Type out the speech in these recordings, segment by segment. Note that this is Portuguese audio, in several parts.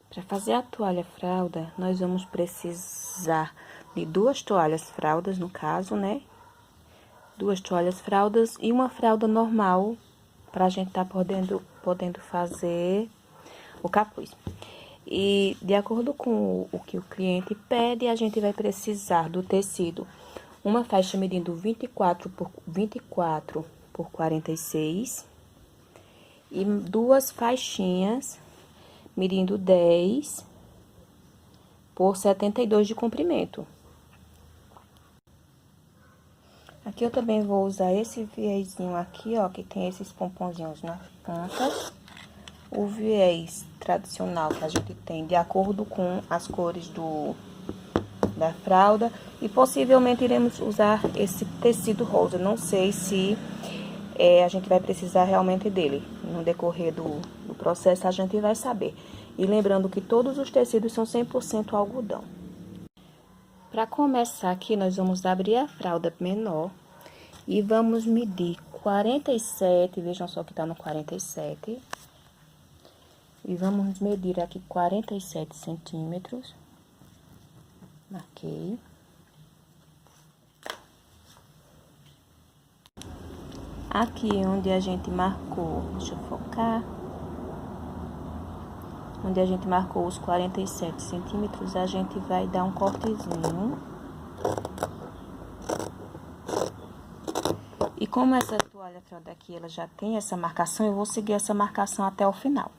Para fazer a toalha fralda, nós vamos precisar de 2 toalhas fraldas, no caso, né? 2 toalhas fraldas e uma fralda normal, para a gente tá podendo fazer o capuz. E de acordo com o que o cliente pede, a gente vai precisar do tecido. Uma faixa medindo 24 por 46 e 2 faixinhas medindo 10 por 72 de comprimento. Aqui eu também vou usar esse viezinho aqui, ó, que tem esses pomponzinhos nas pontas. O viés tradicional que a gente tem de acordo com as cores da fralda. E possivelmente iremos usar esse tecido rosa. Não sei se a gente vai precisar realmente dele. No decorrer do processo a gente vai saber. E lembrando que todos os tecidos são 100% algodão. Para começar aqui, nós vamos abrir a fralda menor e vamos medir 47, vejam só que tá no 47. E vamos medir aqui 47 centímetros. Marquei. Aqui onde a gente marcou, deixa eu focar. Onde a gente marcou os 47 centímetros, a gente vai dar um cortezinho. E como essa toalha fralda aqui, ela já tem essa marcação, eu vou seguir essa marcação até o final.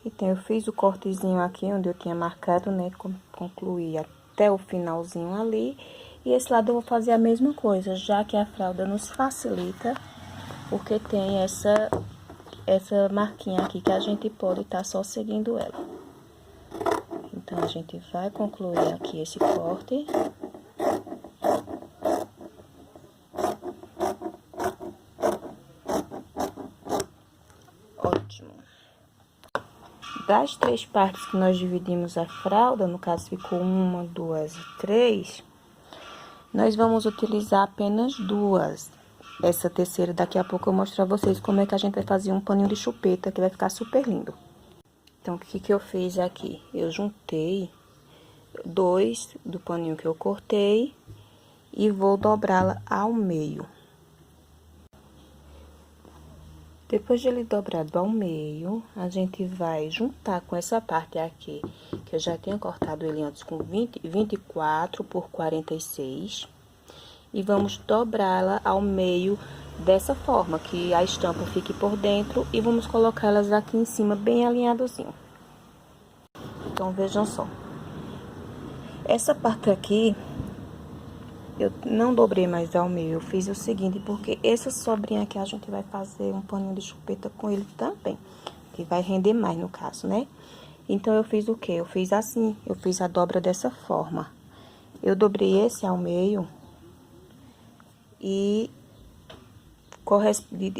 Então, eu fiz o cortezinho aqui, onde eu tinha marcado, né, concluí até o finalzinho ali. E esse lado eu vou fazer a mesma coisa, já que a fralda nos facilita, porque tem essa marquinha aqui que a gente pode estar só seguindo ela. Então, a gente vai concluir aqui esse corte. Ótimo. Das 3 partes que nós dividimos a fralda, no caso ficou 1, 2 e 3, nós vamos utilizar apenas 2. Essa terceira, daqui a pouco eu mostro pra vocês como é que a gente vai fazer um paninho de chupeta, que vai ficar super lindo. Então, o que eu fiz aqui? Eu juntei 2 do paninho que eu cortei e vou dobrá-la ao meio. Depois de ele dobrado ao meio, a gente vai juntar com essa parte aqui, que eu já tinha cortado ele antes com 24 por 46. E vamos dobrá-la ao meio dessa forma, que a estampa fique por dentro. E vamos colocá-las aqui em cima, bem alinhadozinho. Então, vejam só. Essa parte aqui, eu não dobrei mais ao meio, eu fiz o seguinte, porque essa sobrinha aqui a gente vai fazer um paninho de chupeta com ele também, que vai render mais no caso, né? Então, eu fiz o quê? Eu fiz assim, eu fiz a dobra dessa forma. Eu dobrei esse ao meio e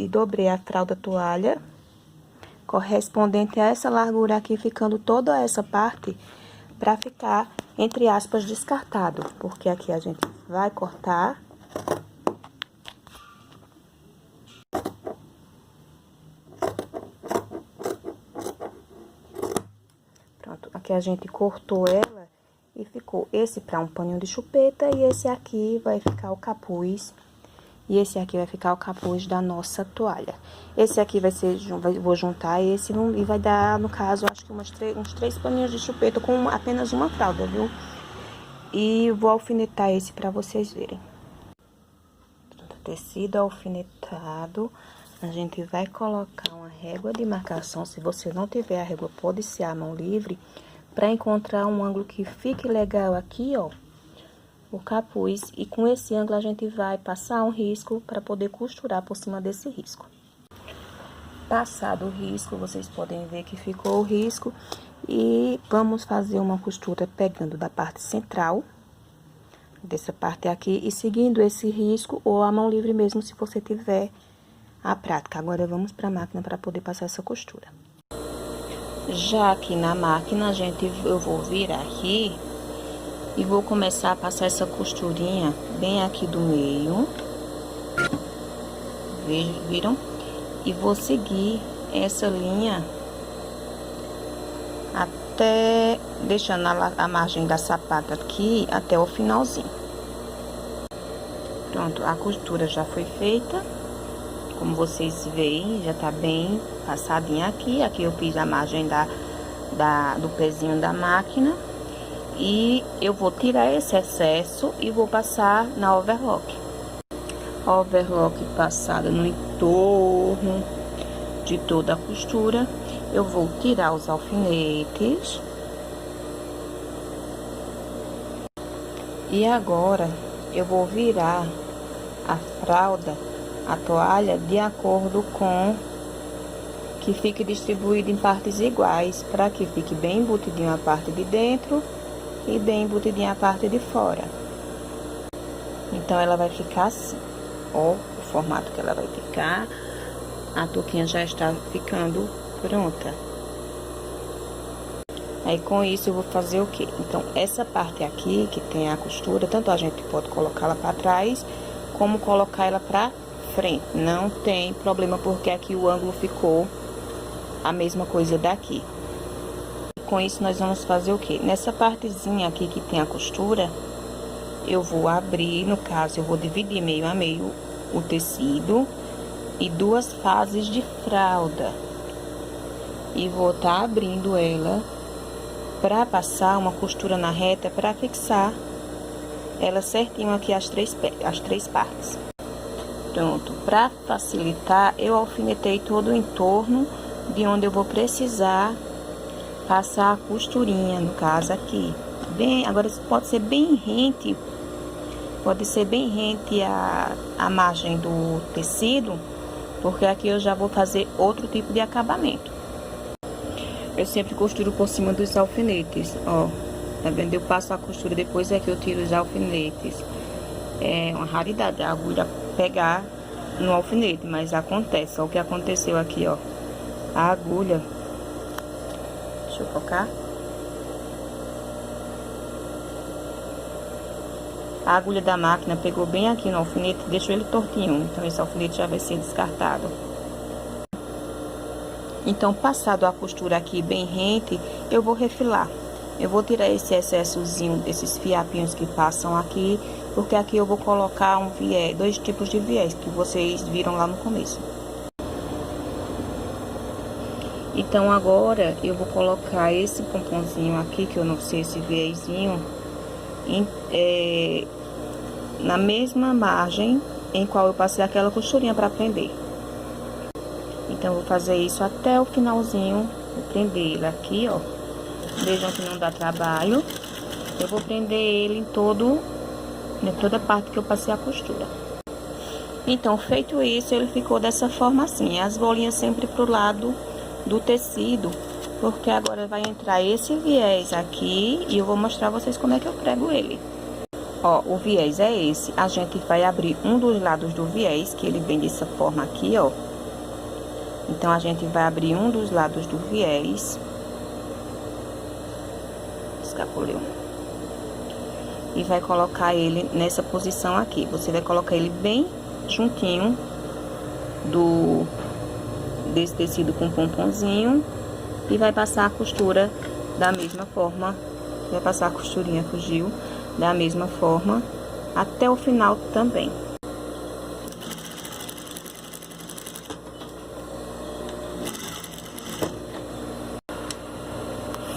dobrei a fralda toalha correspondente a essa largura aqui, ficando toda essa parte pra ficar, entre aspas, descartado, porque aqui a gente vai cortar. Pronto, aqui a gente cortou ela e ficou esse pra um paninho de chupeta e esse aqui vai ficar o capuz. E esse aqui vai ficar o capuz da nossa toalha. Esse aqui vai ser, vou juntar esse e vai dar, no caso, acho que uns 3 paninhos de chupeta com apenas uma fralda, viu? E vou alfinetar esse pra vocês verem. Tecido alfinetado, a gente vai colocar uma régua de marcação. Se você não tiver a régua, pode ser a mão livre, pra encontrar um ângulo que fique legal aqui, ó. O capuz, e com esse ângulo a gente vai passar um risco para poder costurar por cima desse risco. Passado o risco, vocês podem ver que ficou o risco e vamos fazer uma costura pegando da parte central, dessa parte aqui, e seguindo esse risco ou a mão livre mesmo, se você tiver a prática. Agora, vamos para a máquina para poder passar essa costura. Já aqui na máquina, eu vou virar aqui e vou começar a passar essa costurinha bem aqui do meio. Viram? E vou seguir essa linha até, deixando a margem da sapata aqui até o finalzinho. Pronto, a costura já foi feita. Como vocês veem, já tá bem passadinha aqui. Aqui eu fiz a margem do pezinho da máquina. E eu vou tirar esse excesso e vou passar na overlock. Overlock passada no entorno de toda a costura. Eu vou tirar os alfinetes. E agora eu vou virar a fralda, a toalha, de acordo com que fique distribuído em partes iguais, para que fique bem embutidinho a parte de dentro e bem embutidinha a parte de fora. Então ela vai ficar assim, ó, o formato que ela vai ficar. A touquinha já está ficando pronta. Aí com isso eu vou fazer o quê? Então essa parte aqui que tem a costura, tanto a gente pode colocar ela para trás como colocar ela para frente, não tem problema, porque aqui o ângulo ficou a mesma coisa daqui. Com isso nós vamos fazer o quê? Nessa partezinha aqui que tem a costura, eu vou abrir, no caso eu vou dividir meio a meio o tecido e duas fases de fralda, e vou estar abrindo ela para passar uma costura na reta para fixar ela certinho aqui as três partes. Pronto, para facilitar, eu alfinetei todo o entorno de onde eu vou precisar passar a costurinha, no caso aqui. Bem, agora pode ser bem rente a margem do tecido, porque aqui eu já vou fazer outro tipo de acabamento. Eu sempre costuro por cima dos alfinetes, ó. Tá vendo? Eu passo a costura, depois é que eu tiro os alfinetes. É uma raridade a agulha pegar no alfinete, mas acontece. Ó, o que aconteceu aqui, ó. A agulha, deixa eu focar. A agulha da máquina pegou bem aqui no alfinete, deixou ele tortinho. Então esse alfinete já vai ser descartado. Então, passado a costura aqui bem rente, eu vou refilar. Eu vou tirar esse excessozinho, esses fiapinhos que passam aqui, porque aqui eu vou colocar um viés, dois tipos de viés que vocês viram lá no começo. Então agora eu vou colocar esse pomponzinho aqui, que eu não sei, esse viésinho, na mesma margem em qual eu passei aquela costurinha para prender. Então eu vou fazer isso até o finalzinho, vou prender ele aqui, ó. Vejam que não dá trabalho. Eu vou prender ele em toda a parte que eu passei a costura. Então, feito isso, ele ficou dessa forma assim. As bolinhas sempre pro lado do tecido, porque agora vai entrar esse viés aqui e eu vou mostrar a vocês como é que eu prego ele. Ó, o viés é esse. A gente vai abrir um dos lados do viés, que ele vem dessa forma aqui, ó. Então, a gente vai abrir um dos lados do viés. Escapuleu. E vai colocar ele nessa posição aqui. Você vai colocar ele bem juntinho desse tecido com pomponzinho. E vai passar a costura da mesma forma. Vai passar a costurinha, fugiu. Da mesma forma até o final também.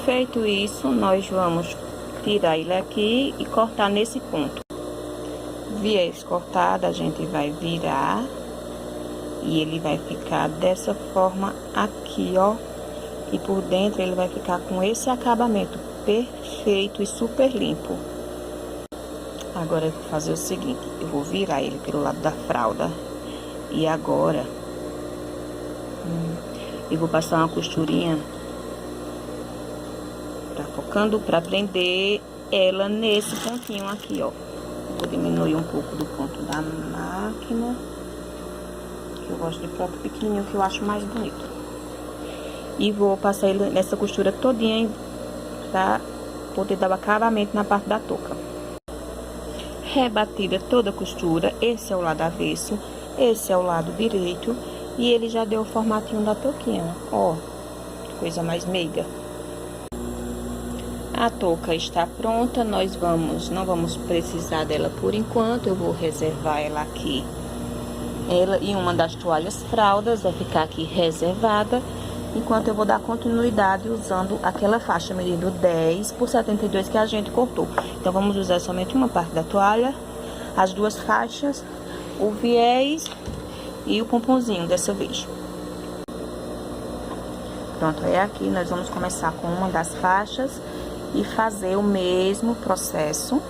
Feito isso, nós vamos tirar ele aqui e cortar nesse ponto. Viés cortado, a gente vai virar e ele vai ficar dessa forma aqui, ó. E por dentro ele vai ficar com esse acabamento perfeito e super limpo. Agora eu vou fazer o seguinte, eu vou virar ele pelo lado da fralda. E agora eu vou passar uma costurinha, focando para prender ela nesse pontinho aqui, ó. Vou diminuir um pouco do ponto da máquina, que eu gosto de ponto pequenininho, que eu acho mais bonito. E vou passar ele nessa costura todinha para poder dar o acabamento na parte da touca. Rebatida toda a costura, esse é o lado avesso, esse é o lado direito. E ele já deu o formatinho da touquinha, ó, coisa mais meiga. A touca está pronta, não vamos precisar dela por enquanto, eu vou reservar ela aqui. Ela e uma das toalhas fraldas vai ficar aqui reservada, enquanto eu vou dar continuidade usando aquela faixa medindo 10 por 72 que a gente cortou. Então, vamos usar somente uma parte da toalha, as duas faixas, o viés e o pomponzinho dessa vez. Pronto, é aqui, nós vamos começar com uma das faixas e fazer o mesmo processo,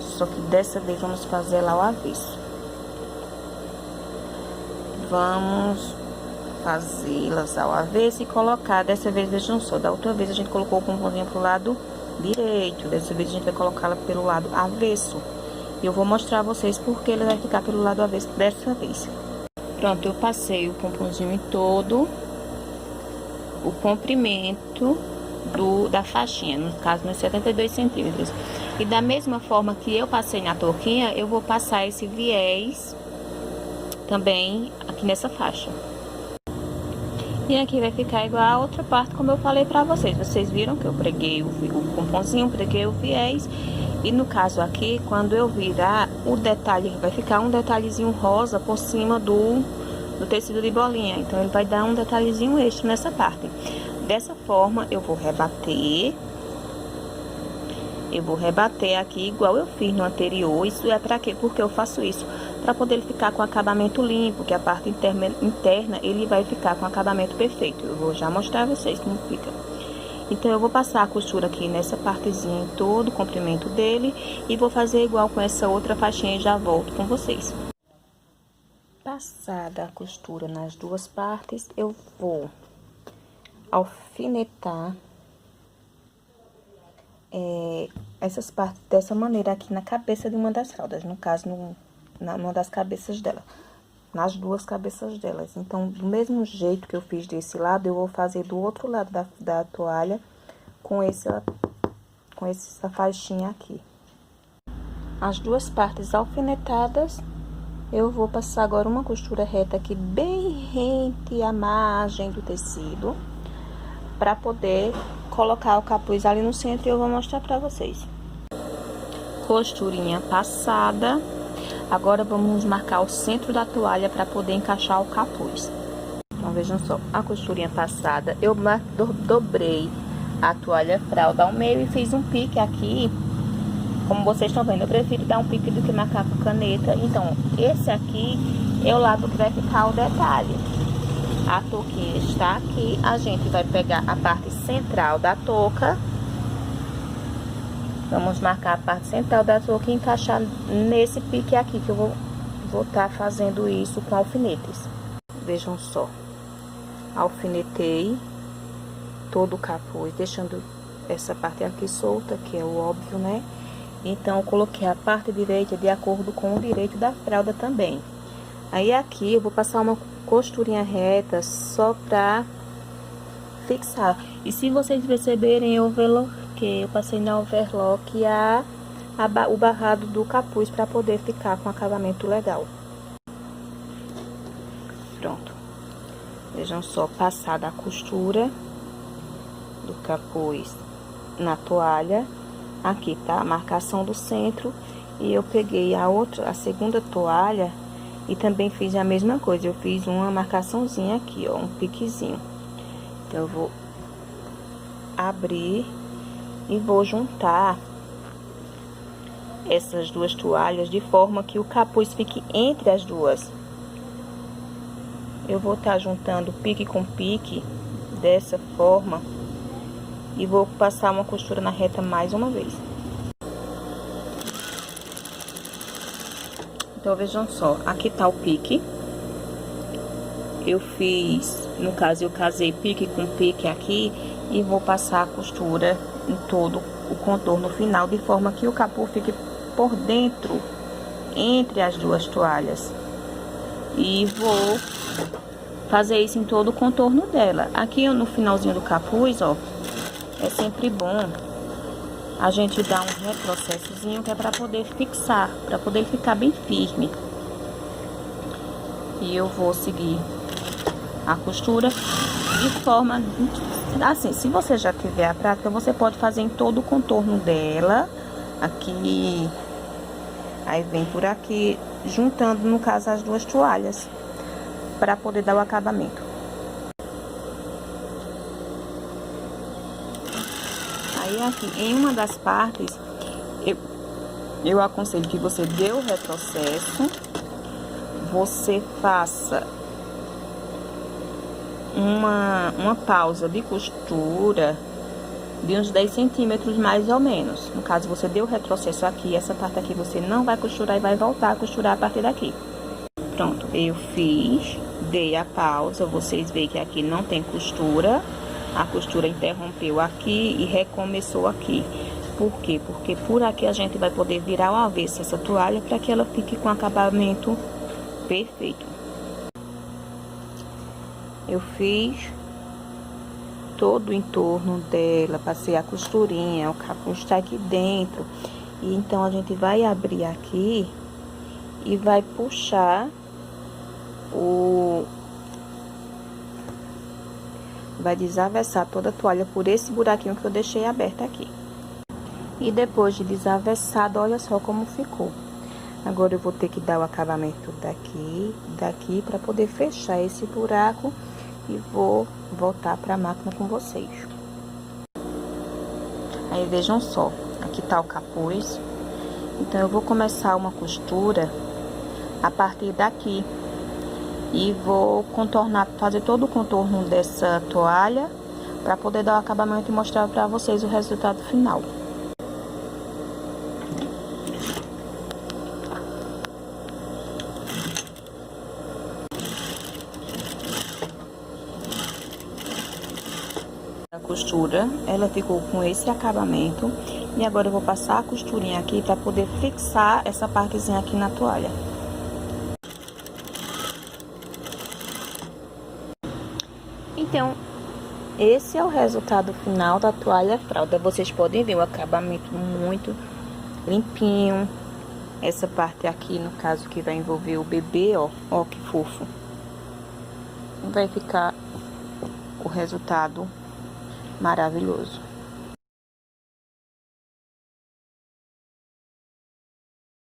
só que dessa vez vamos fazer lá ao avesso. Vamos fazê-las ao avesso e colocar, dessa vez, vejam só, da outra vez a gente colocou o pomponzinho pro lado direito, dessa vez a gente vai colocá-la pelo lado avesso. E eu vou mostrar a vocês porque ele vai ficar pelo lado avesso dessa vez. Pronto, eu passei o pomponzinho em todo o comprimento da faixinha, no caso nos 72 centímetros. E da mesma forma que eu passei na touquinha, eu vou passar esse viés também aqui nessa faixa. E aqui vai ficar igual a outra parte, como eu falei pra vocês. Vocês viram que eu preguei o pomponzinho, preguei o viés. E no caso aqui, quando eu virar, o detalhe vai ficar um detalhezinho rosa por cima do tecido de bolinha. Então, ele vai dar um detalhezinho extra nessa parte. Dessa forma, eu vou rebater. Eu vou rebater aqui igual eu fiz no anterior. Isso é pra quê? Porque eu faço isso para poder ele ficar com acabamento limpo, que a parte interna ele vai ficar com acabamento perfeito. Eu vou já mostrar a vocês como fica. Então, eu vou passar a costura aqui nessa partezinha em todo o comprimento dele e vou fazer igual com essa outra faixinha e já volto com vocês. Passada a costura nas duas partes, eu vou alfinetar essas partes dessa maneira aqui na cabeça de uma das fraldas, no caso, numa das cabeças dela, nas duas cabeças delas. Então, do mesmo jeito que eu fiz desse lado, eu vou fazer do outro lado da toalha com essa faixinha aqui. As duas partes alfinetadas, eu vou passar agora uma costura reta aqui bem rente à margem do tecido, para poder colocar o capuz ali no centro e eu vou mostrar pra vocês. Costurinha passada. Agora, vamos marcar o centro da toalha para poder encaixar o capuz. Então, vejam só, a costurinha passada, eu dobrei a toalha fralda ao meio e fiz um pique aqui. Como vocês estão vendo, eu prefiro dar um pique do que marcar com caneta. Então, esse aqui é o lado que vai ficar o detalhe. A touquinha está aqui, a gente vai pegar a parte central da touca. Vamos marcar a parte central da touca e encaixar nesse pique aqui, que eu vou estar fazendo isso com alfinetes. Vejam só, alfinetei todo o capuz, deixando essa parte aqui solta, que é o óbvio, né? Então, eu coloquei a parte direita de acordo com o direito da fralda também. Aí, aqui, eu vou passar uma costurinha reta só pra fixar. E se vocês perceberem, eu passei na overlock o barrado do capuz para poder ficar com acabamento legal. Pronto. Vejam só, passada a costura do capuz na toalha. Aqui tá a marcação do centro. E eu peguei a segunda toalha e também fiz a mesma coisa. Eu fiz uma marcaçãozinha aqui, ó, um piquezinho. Então, eu vou abrir e vou juntar essas duas toalhas de forma que o capuz fique entre as duas. Eu vou estar juntando pique com pique dessa forma e vou passar uma costura na reta mais uma vez. Então, vejam só, aqui tá o pique. Eu fiz, no caso, eu casei pique com pique aqui e vou passar a costura em todo o contorno final, de forma que o capuz fique por dentro, entre as duas toalhas. E vou fazer isso em todo o contorno dela. Aqui no finalzinho do capuz, ó, é sempre bom a gente dar um retrocessozinho, que é para poder fixar, para poder ficar bem firme. E eu vou seguir a costura de forma assim. Se você já tiver a prática, você pode fazer em todo o contorno dela aqui, aí vem por aqui, juntando no caso as duas toalhas para poder dar o acabamento. Aí aqui em uma das partes eu aconselho que você dê o retrocesso, você faça uma pausa de costura de uns 10 centímetros mais ou menos. No caso, você deu o retrocesso aqui, essa parte aqui você não vai costurar e vai voltar a costurar a partir daqui. Pronto, eu fiz, dei a pausa, vocês veem que aqui não tem costura, a costura interrompeu aqui e recomeçou aqui. Por quê? Porque por aqui a gente vai poder virar ao avesso essa toalha para que ela fique com acabamento perfeito. Eu fiz todo o entorno dela, passei a costurinha, o capuz está aqui dentro. E então a gente vai abrir aqui e vai puxar vai desavessar toda a toalha por esse buraquinho que eu deixei aberto aqui. E depois de desavessado, olha só como ficou. Agora eu vou ter que dar o acabamento daqui para poder fechar esse buraco e vou voltar para a máquina com vocês. Aí vejam só, aqui tá o capuz. Então eu vou começar uma costura a partir daqui e vou contornar, fazer todo o contorno dessa toalha para poder dar o acabamento e mostrar para vocês o resultado final. A costura, ela ficou com esse acabamento e agora eu vou passar a costurinha aqui para poder fixar essa partezinha aqui na toalha. Então, esse é o resultado final da toalha fralda. Vocês podem ver o acabamento muito limpinho. Essa parte aqui, no caso, que vai envolver o bebê, ó que fofo. Vai ficar o resultado maravilhoso.